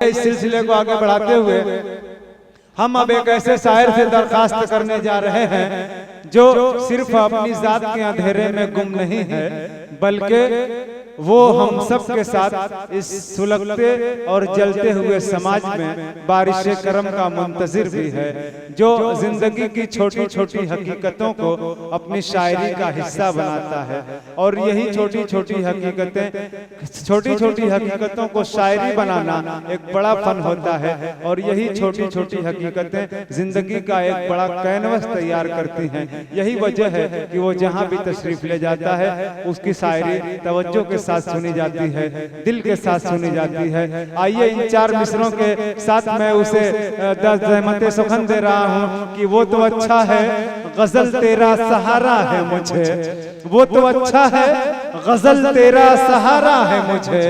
इस सिलसिले को आगे बढ़ाते हुए हम अब एक ऐसे शायर से दरखास्त करने जा रहे हैं जो सिर्फ अपनी जात के अंधेरे में गुम नहीं है, बल्कि वो हम सब के साथ इस सुलगते और जलते हुए समाज में बारिश करम का मुंतजिर भी है, जो जिंदगी की छोटी छोटी हकीकतों को अपनी शायरी का हिस्सा बनाता है। और यही छोटी छोटी हकीकतों को शायरी बनाना एक बड़ा फन होता है, और यही छोटी छोटी हकीकतें जिंदगी का एक बड़ा कैनवस तैयार करती हैं। यही वजह है कि वो जहाँ भी तशरीफ ले जाता है उसकी शायरी तवज्जो के साथ सुनी जाती है, दिल के साथ सुनी जाती है। आइए इन चार मिसरों के साथ मैं उसे 10 ज़हमतें सुखन दे रहा हूँ कि वो तो अच्छा है गजल तेरा सहारा है मुझे, वो तो अच्छा है गजल तेरा सहारा है मुझे,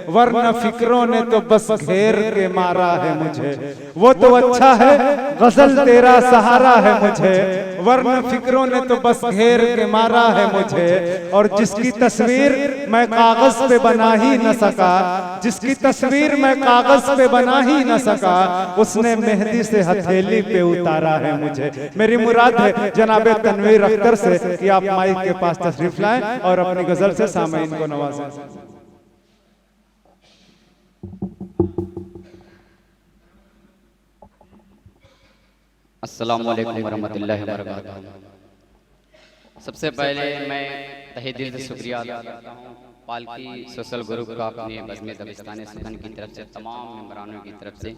वरना फिक्रों ने तो बस घेर के मारा है मुझे। वो तो अच्छा है गजल तेरा सहारा है मुझे, वरना फिक्रों ने तो बस घेर के मारा है मुझे। और जिसकी तस्वीर मैं कागज पे बना ही न सका, जिसकी तस्वीर मैं कागज पे बना ही न सका, उसने मेहंदी से हथेली पे उतारा है मुझे। मेरी मुराद है जनाबे तनवीर अख्तर से कि आप माइक के पास तशरीफ लाएं और अपनी गजल से सामईन को नवाजें। अस्सलामु अलैकुम वरहमतुल्लाहि वबरकातुहू। सबसे पहले मैं तहे दिल से शुक्रिया अदा करता हूँ पालकी सोशल ग्रुप का, अपने बज़्म दबिस्तान सुखन की तरफ से, तमाम मेंबरानों की तरफ से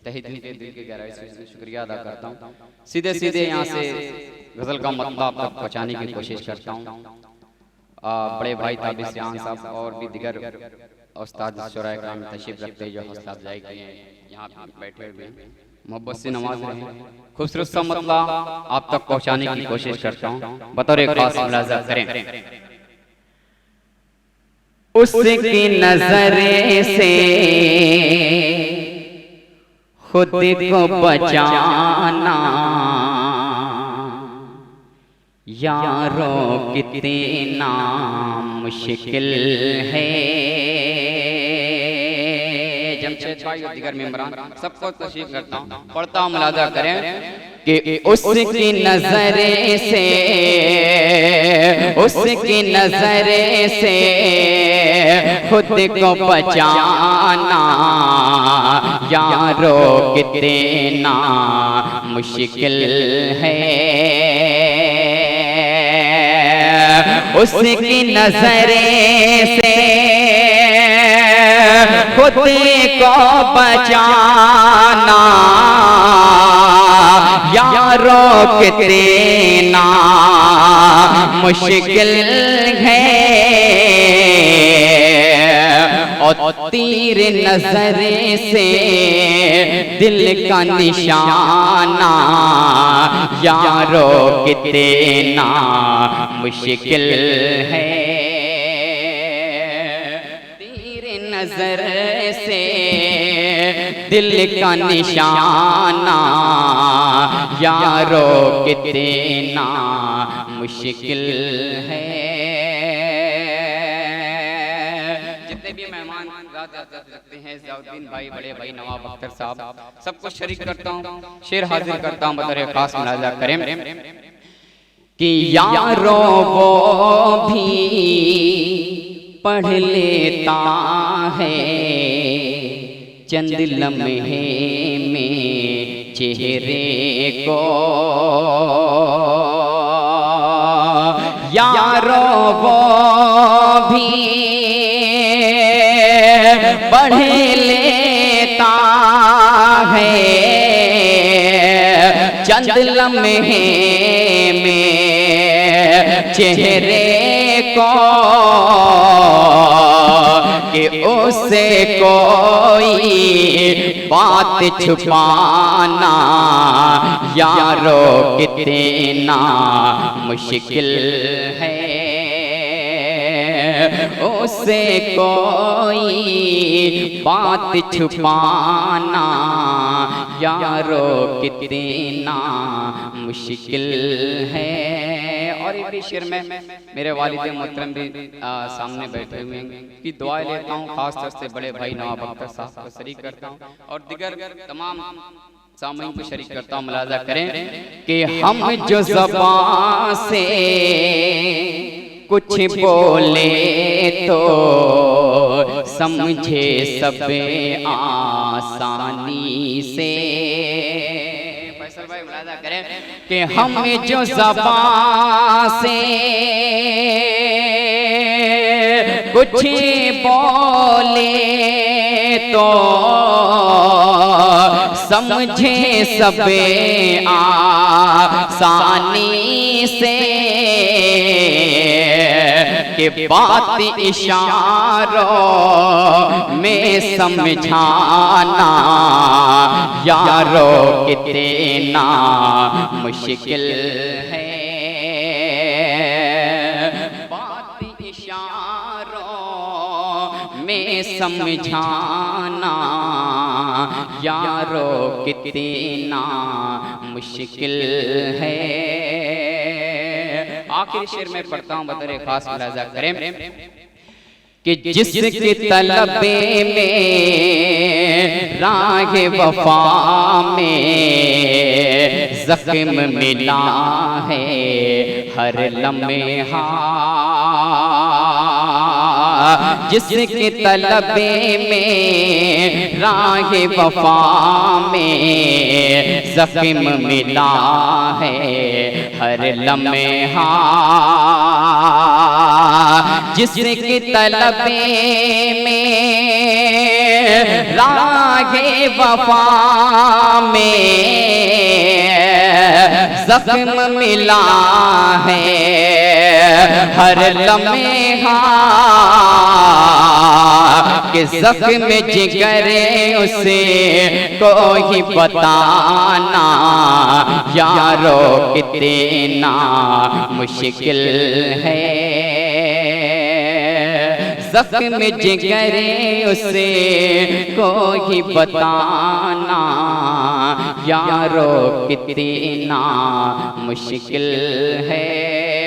तहे दिल के गहराई से शुक्रिया अदा करता हूँ। सीधे सीधे यहाँ से गज़ल का मतलब आप तक पहुँचाने की कोशिश करता हूँ। बड़े भाई ताबिश सियान साहब और भी दिगर उस्ताद शुराए कराम तशरीफ रखते जो हौसला अफजाई किए हैं, यहाँ बैठे हुए मोहब्बत से नवाज रहे हैं। खूबसूरत सा मतलब आप तक पहुँचाने की कोशिश करता हूँ, बतौर एक खास मुलाज़ा करें। उसकी नजरे से खुद को बचाना यारों कितना मुश्किल है। जमशेद भाई और दिगर मेंबरान सबको तशरीफ करता हूँ, पढ़ता हूँ, मुलाज़ा करें कि उसकी नजरे से, उसकी नजरे से खुद को बचाना यारों कितना मुश्किल है। उसकी नजरे से खुद को बचाना यारों कितना मुश्किल है। और तीर नजरे से दिल का निशाना यारों कितना मुश्किल है। तीर नजर से दिल का निशाना यारों कितना मुश्किल है। जितने भी मेहमान रखते हैं, ज़ियाउद्दीन भाई, बड़े भाई नवाब अख्तर साहब, सबको शरीक करता हूँ, शेर हाजिर करता हूँ, बतौर खास मुलाज़ा करें कि यारों वो भी पढ़ लेता है चंद लम्हे में चेहरे को, यारों वो भी पढ़ लेता है चंद लम्हे में चेहरे को, कि उससे कोई बात छुपाना यारों कितना मुश्किल है। उससे कोई बात छुपाना यारों कितना मुश्किल है। और एक भी शेर में मेरे वालिद मोहतरम भी सामने बैठे हुए हैं कि दुआ लेता हूँ, खास तौर से बड़े भाई नवाब अख्तर साहब को शरीक करता हूँ और दिगर तमाम सामईन को शरीक करता हूँ। मुलाजा करें कि हम जो ज़बान से कुछ बोले तो समझे सब आसानी से। फैसल भाई मुलाजा करें कि हम जो ज़बान से कुछ बोले तो समझे सब आसानी से कि बात इशारों में समझाना यारो कितना मुश्किल है। बात इशारों में समझाना यारो कितना मुश्किल है। आखिरी शेर में पढ़ता हूँ, बतौर खास मुलाजा करें कि जिसके तलबे में राह वफा में जख्म मिला है हर लम्हा, जिसके तलबे में राह वफा में जख्म मिला है हर लम्हा, जिसके तलबे में राह वफा में जख्म मिला है हर लम्हा, कि जख्म जिगर उसे कोई बताना यारो कितना मुश्किल है। जख्म जिगर उसे कोई बताना यारो कितना मुश्किल है।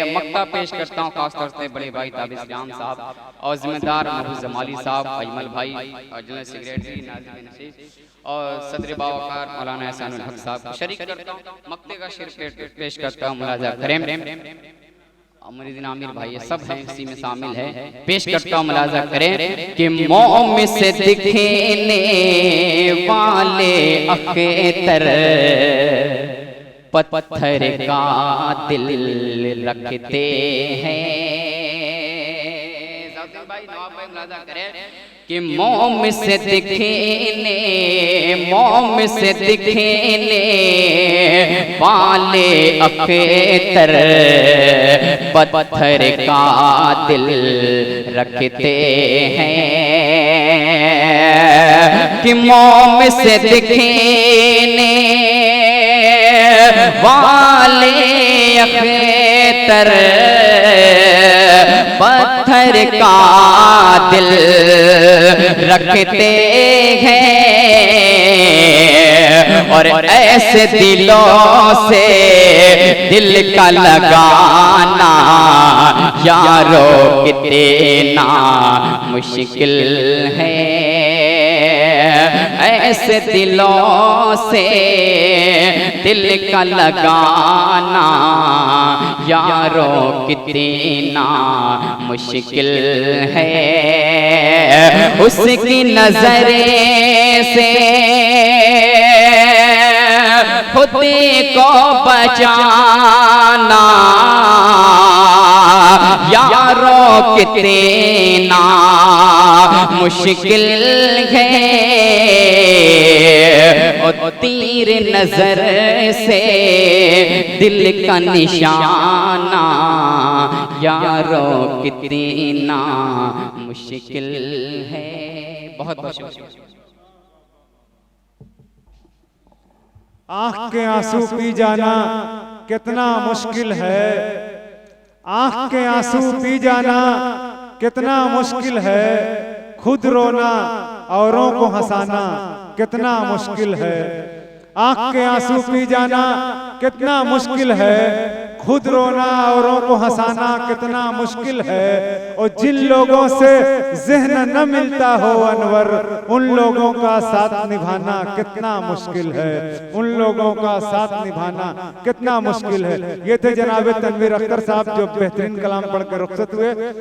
मक्ता पेश करता हूँ खास तौर से बड़े भाई ताबिश जान साहब और जिम्मेदार महबूब जमाली साहब, अजमल भाई और जनरल सेक्रेटरी नाज़िम नसीब और सदर बावकार मौलाना एहसानुल हक साहब को शरीक करता हूँ। मक्ते का शेर पेश करता हूँ, मुलाजा करें। मुरीदीन आमिर भाई ये सब हैं, इसी में शामिल है। पेश करता हूँ, मुलाजा करें कि मोम से दिखने वाले अख्तर पत्थर का दिल रखते हैं। भाई नवाब भाई मुलाजा करें कि मोम से दिखने वाले अख्तर पत्थर का दिल रखते हैं, कि मोम से दिखने वाले अख्तर पत्थर का दिल रखते हैं, और ऐसे दिलों से दिल का लगाना यारो कितना मुश्किल है। ऐसे दिलों से दिल का लगाना यारो कितना मुश्किल है। उसकी नजरे से खुद को बचाना यारो कितना मुश्किल है। और तीर नजर से दिल का निशाना यारो कितना मुश्किल है। बहुत बहुत शुक्रिया। आँख के आंसू पी जाना कितना मुश्किल है, आँख के आंसू पी जाना कितना मुश्किल है, खुद रोना औरों को हंसाना कितना मुश्किल है। आँख के आंसू पी जाना कितना मुश्किल है, खुद रोना औरों को हंसाना कितना मुश्किल है, और जिन लोगों से ज़हन न मिलता हो अनवर, उन लोगों का साथ निभाना कितना मुश्किल है, उन लोगों का साथ निभाना कितना मुश्किल है। ये थे जनाब तनवीर अख्तर साहब जो बेहतरीन कलाम पढ़कर रुखसत हुए।